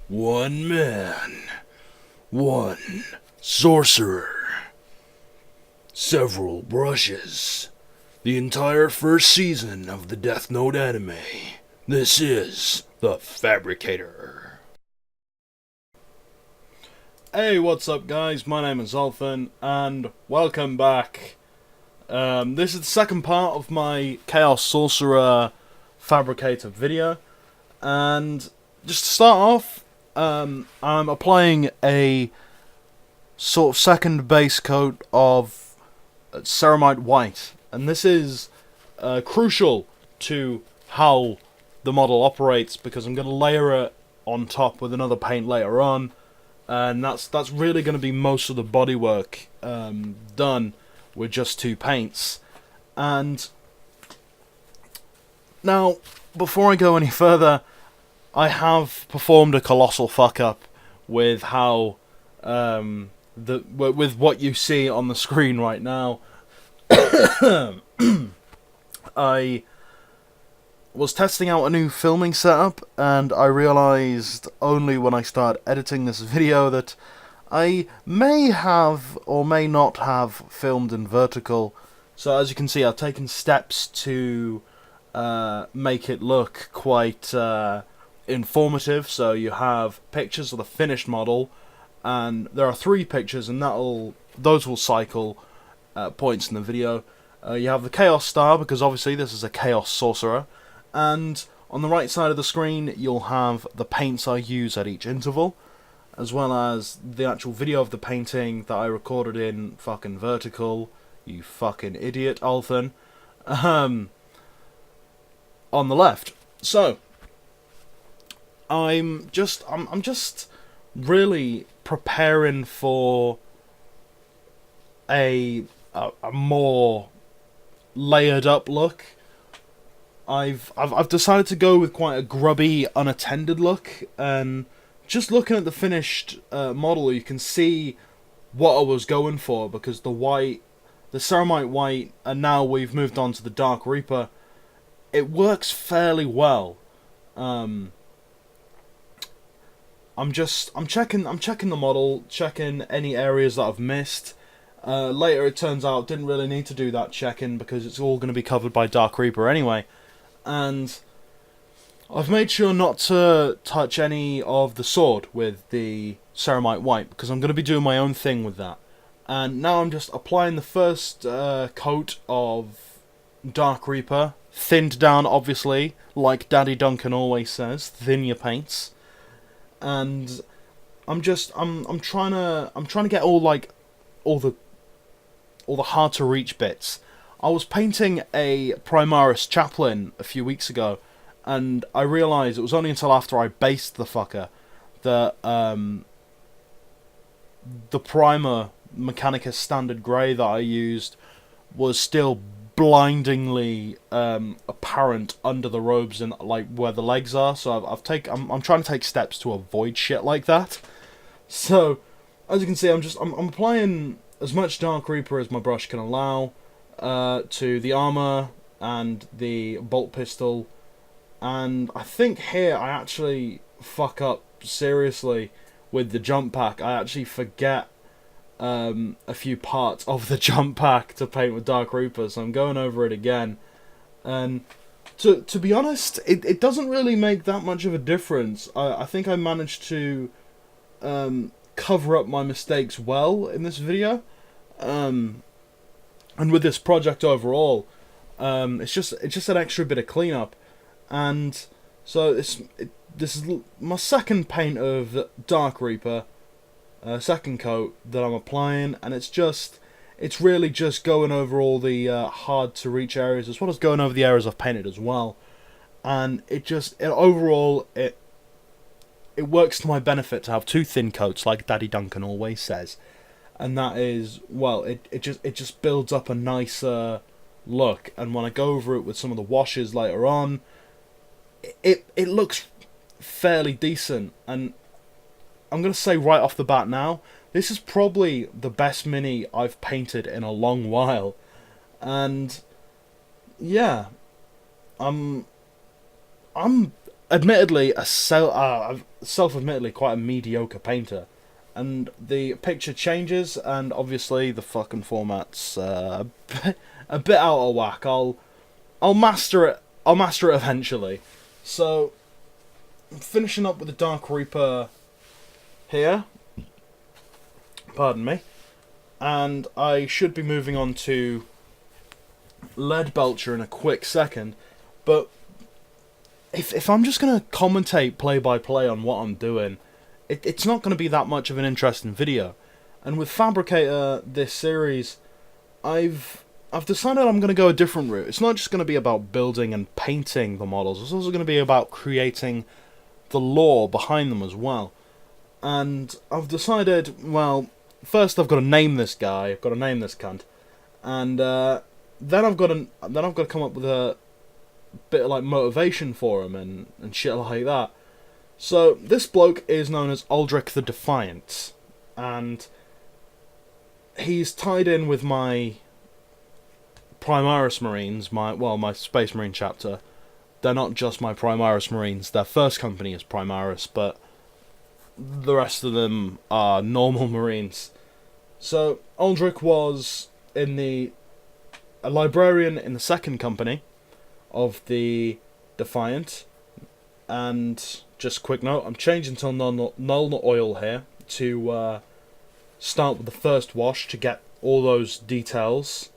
One man, one sorcerer, several brushes. The entire first season of the Death Note anime. This is the Fabricator. Hey, what's up guys? My name is Alphen, and welcome back. This is the second part of my Chaos Sorcerer Fabricator video, and just to start off, I'm applying a sort of second base coat of ceramite white, and this is crucial to how the model operates because I'm going to layer it on top with another paint later on, and that's really going to be most of the bodywork done with just two paints. And now, before I go any further, I have performed a colossal fuck up with how with what you see on the screen right now. I was testing out a new filming setup, and I realized only when I started editing this video that I may have or may not have filmed in vertical. So as you can see, I've taken steps to make it look quite informative. So you have pictures of the finished model, and there are 3 pictures, and those will cycle points in the video. You have the Chaos Star, because obviously this is a Chaos Sorcerer, and on the right side of the screen you'll have the paints I use at each interval, as well as the actual video of the painting that I recorded in fucking vertical, you fucking idiot, Alphen, on the left. So I'm just really preparing for a more layered up look. I've decided to go with quite a grubby, unattended look, and just looking at the finished model, you can see what I was going for, because the ceramite white, and now we've moved on to the Dark Reaper, it works fairly well. I'm checking the model, checking any areas that I've missed. Later it turns out didn't really need to do that checking because it's all going to be covered by Dark Reaper anyway. And I've made sure not to touch any of the sword with the ceramite white, because I'm going to be doing my own thing with that. And now I'm just applying the first coat of Dark Reaper, thinned down obviously, like Daddy Duncan always says, thin your paints. And I'm trying to get all the hard to reach bits. I was painting a Primaris Chaplain a few weeks ago, and I realised it was only until after I based the fucker that the primer Mechanicus Standard Grey that I used was still blindingly apparent under the robes and like where the legs are. So I'm trying to take steps to avoid shit like that. So as you can see, I'm applying as much Dark Reaper as my brush can allow to the armor and the bolt pistol. And I think here I actually fuck up seriously with the jump pack. I actually forget a few parts of the jump pack to paint with Dark Reaper, so I'm going over it again. And to be honest, it doesn't really make that much of a difference. I think I managed to cover up my mistakes well in this video, and with this project overall, it's just an extra bit of cleanup. And so this is my second paint of Dark Reaper, second coat that I'm applying, and it's really just going over all the hard to reach areas, as well as going over the areas I've painted as well. And overall it works to my benefit to have 2 thin coats, like Daddy Duncan always says. And that is, well, it just builds up a nicer look. And when I go over it with some of the washes later on, it looks fairly decent. And I'm going to say right off the bat now, this is probably the best mini I've painted in a long while. And yeah, I'm admittedly, self-admittedly quite a mediocre painter, and the picture changes, and obviously the fucking format's a bit out of whack. I'll master it. I'll master it eventually. So, finishing up with the Dark Reaper here. Pardon me. And I should be moving on to Leadbelcher in a quick second, but if I'm just going to commentate play by play on what I'm doing, it's not going to be that much of an interesting video. And with Fabricator, this series, I've decided I'm going to go a different route. It's not just going to be about building and painting the models, it's also going to be about creating the lore behind them as well. And I've decided, well, first I've got to name this guy, I've got to name this cunt, and then I've got to come up with a bit of like motivation for him and shit like that. So this bloke is known as Aldrich the Defiant, and he's tied in with my Primaris Marines, my Space Marine chapter. They're not just my Primaris Marines, their first company is Primaris, but the rest of them are normal Marines. So Aldrich was a librarian in the second company of the Defiant, and just quick note, I'm changing to null oil here to start with the first wash to get all those details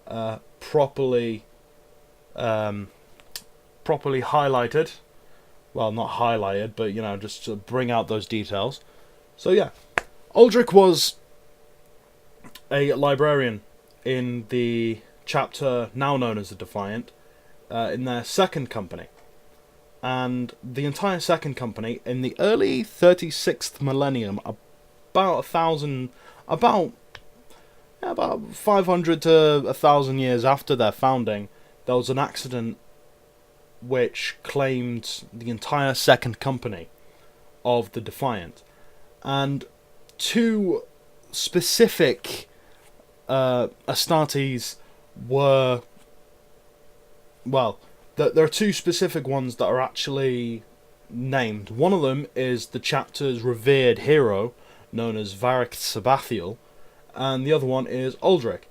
properly highlighted. Well, not highlighted, but just to bring out those details. So yeah, Aldrich was a librarian in the chapter now known as the Defiant, in their second company. And the entire second company, in the early 36th millennium, about 500 to 1,000 years after their founding, there was an accident which claimed the entire second company of the Defiant. And two specific Astartes were... Well, there are two specific ones that are actually named. One of them is the chapter's revered hero, known as Varric Sabathiel, and the other one is Aldrich.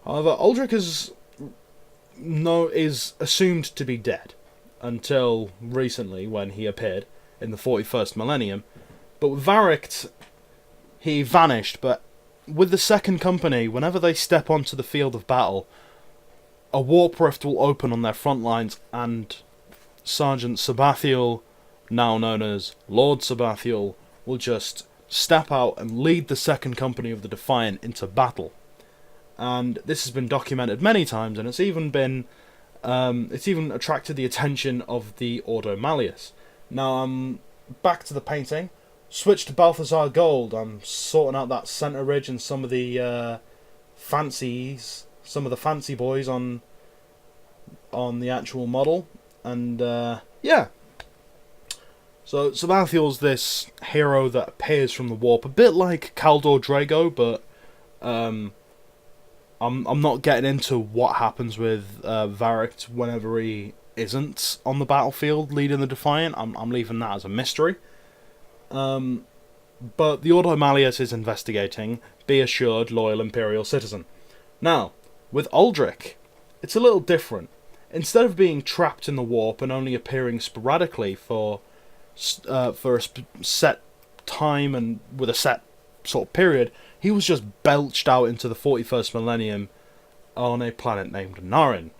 However, Aldrich is assumed to be dead until recently, when he appeared in the 41st millennium. But with Varric, he vanished. But with the second company, whenever they step onto the field of battle, a warp rift will open on their front lines, and Sergeant Sabathiel, now known as Lord Sabathiel, will just step out and lead the second company of the Defiant into battle. And this has been documented many times, and it's even attracted the attention of the Ordo Malleus. Now I'm back to the painting. Switch to Balthazar Gold. I'm sorting out that center ridge and some of the fancy boys on the actual model, and yeah. So Sabathiel's this hero that appears from the warp, a bit like Kaldor Drago, but I'm not getting into what happens with Varric whenever he isn't on the battlefield leading the Defiant. I'm leaving that as a mystery. But the Ordo Malleus is investigating. Be assured, loyal Imperial citizen. Now, with Aldrich, it's a little different. Instead of being trapped in the warp and only appearing sporadically for a set time and with a set sort of period, he was just belched out into the 41st millennium on a planet named Narin.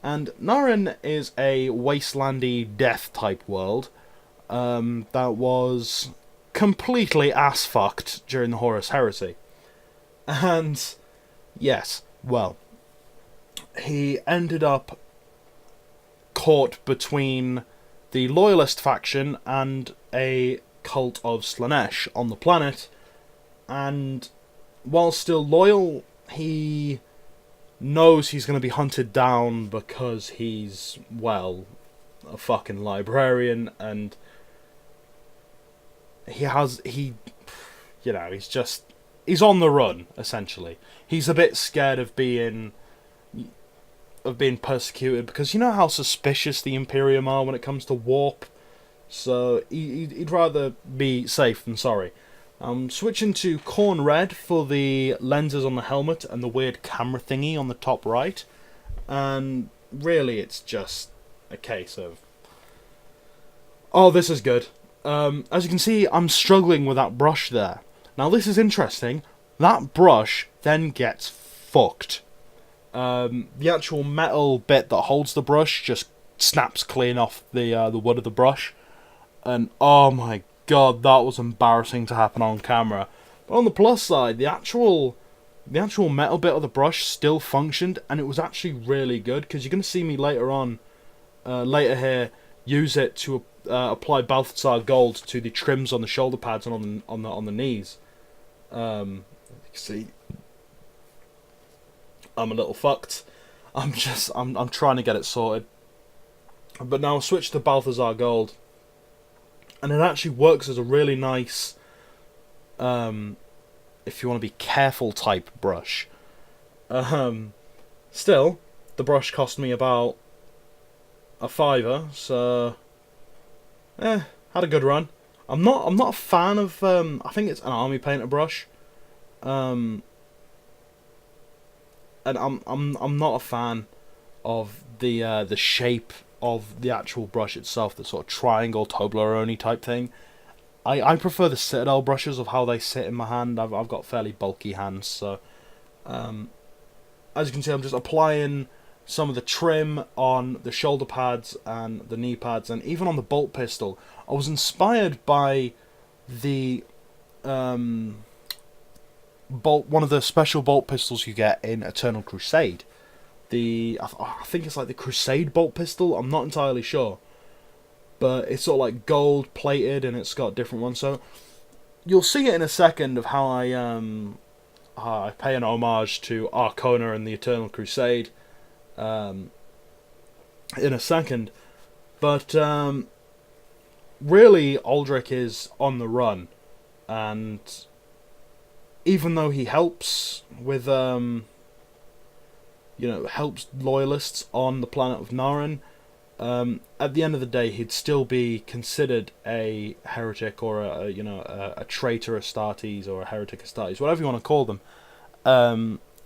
And Narin is a wastelandy death-type world that was completely ass-fucked during the Horus Heresy. And, yes, well, he ended up caught between the Loyalist faction and a cult of Slanesh on the planet, and while still loyal, he knows he's going to be hunted down because he's, well, a fucking librarian, and he's on the run, essentially. He's a bit scared of being persecuted, because you know how suspicious the Imperium are when it comes to warp so he'd rather be safe than sorry. I'm switching to corn red for the lenses on the helmet and the weird camera thingy on the top right. And really, it's just a case of, oh, this is good. As you can see, I'm struggling with that brush there. Now, this is interesting. That brush then gets fucked. The actual metal bit that holds the brush just snaps clean off the wood of the brush. And, oh my god, that was embarrassing to happen on camera. But on the plus side, the actual metal bit of the brush still functioned, and it was actually really good, because you're going to see me later on, later here, use it to apply Balthazar Gold to the trims on the shoulder pads and on the knees. You can see, I'm a little fucked. I'm trying to get it sorted. But now I'll switch to Balthazar Gold, and it actually works as a really nice, if you want to be careful type brush. Still, the brush cost me about a £5, so had a good run. I'm not a fan of I think it's an army painter brush. And I'm not a fan of the shape of the actual brush itself, the sort of triangle Toblerone type thing. I prefer the Citadel brushes of how they sit in my hand. I've got fairly bulky hands, so as you can see, I'm just applying some of the trim on the shoulder pads and the knee pads, and even on the bolt pistol. I was inspired by the one of the special bolt pistols you get in Eternal Crusade. I think it's like the Crusade bolt pistol. I'm not entirely sure, but it's sort of like gold plated, and it's got different ones. So you'll see it in a second of how I pay an homage to Arcona and the Eternal Crusade in a second. But really, Aldrich is on the run, and even though he helps with helps loyalists on the planet of Naren, at the end of the day, he'd still be considered a heretic or a traitor Astartes or a heretic Astartes, whatever you want to call them,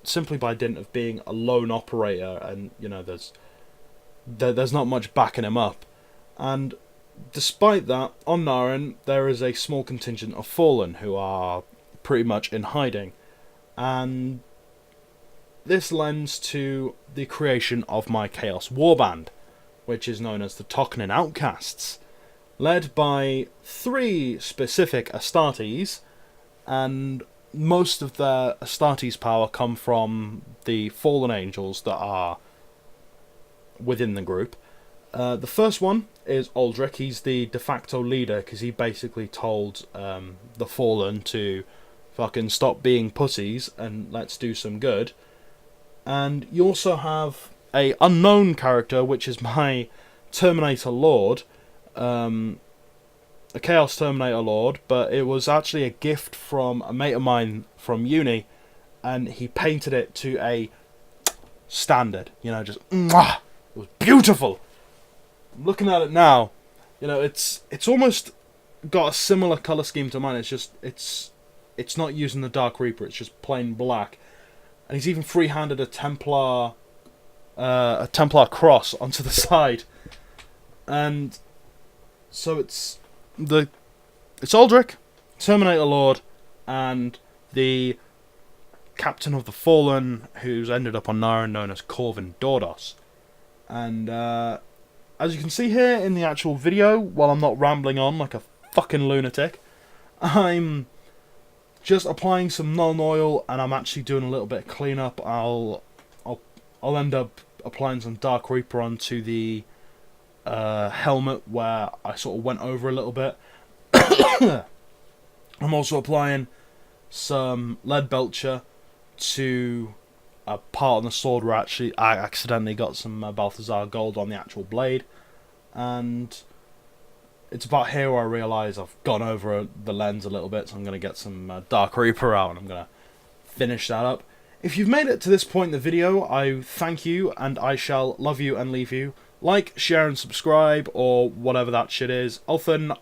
simply by dint of being a lone operator, and there's not much backing him up. And despite that, on Naren there is a small contingent of Fallen who are pretty much in hiding, and this lends to the creation of my Chaos Warband, which is known as the Tok'nin Outcasts, led by 3 specific Astartes, and most of their Astartes power come from the fallen angels that are within the group. The first one is Aldrich. He's the de facto leader, because he basically told the Fallen to fucking stop being pussies and let's do some good. And you also have a unknown character, which is my Terminator Lord, a Chaos Terminator Lord, but it was actually a gift from a mate of mine from uni, and he painted it to a standard, just mwah! It was beautiful. I'm looking at it now, it's almost got a similar colour scheme to mine. It's not using the Dark Reaper, it's just plain black. And he's even free-handed a Templar cross onto the side. And so it's Aldrich, Terminator Lord, and the Captain of the Fallen, who's ended up on Naren, known as Corvin Dordos. And as you can see here in the actual video, while I'm not rambling on like a fucking lunatic, I'm just applying some non-oil, and I'm actually doing a little bit of cleanup. I'll end up applying some Dark Reaper onto the helmet where I sort of went over a little bit. I'm also applying some lead belcher to a part on the sword where I accidentally got some Balthazar Gold on the actual blade, and it's about here where I realise I've gone over the lens a little bit, so I'm going to get some Dark Reaper out and I'm going to finish that up. If you've made it to this point in the video, I thank you, and I shall love you and leave you Like, share, and subscribe, or whatever that shit is. Often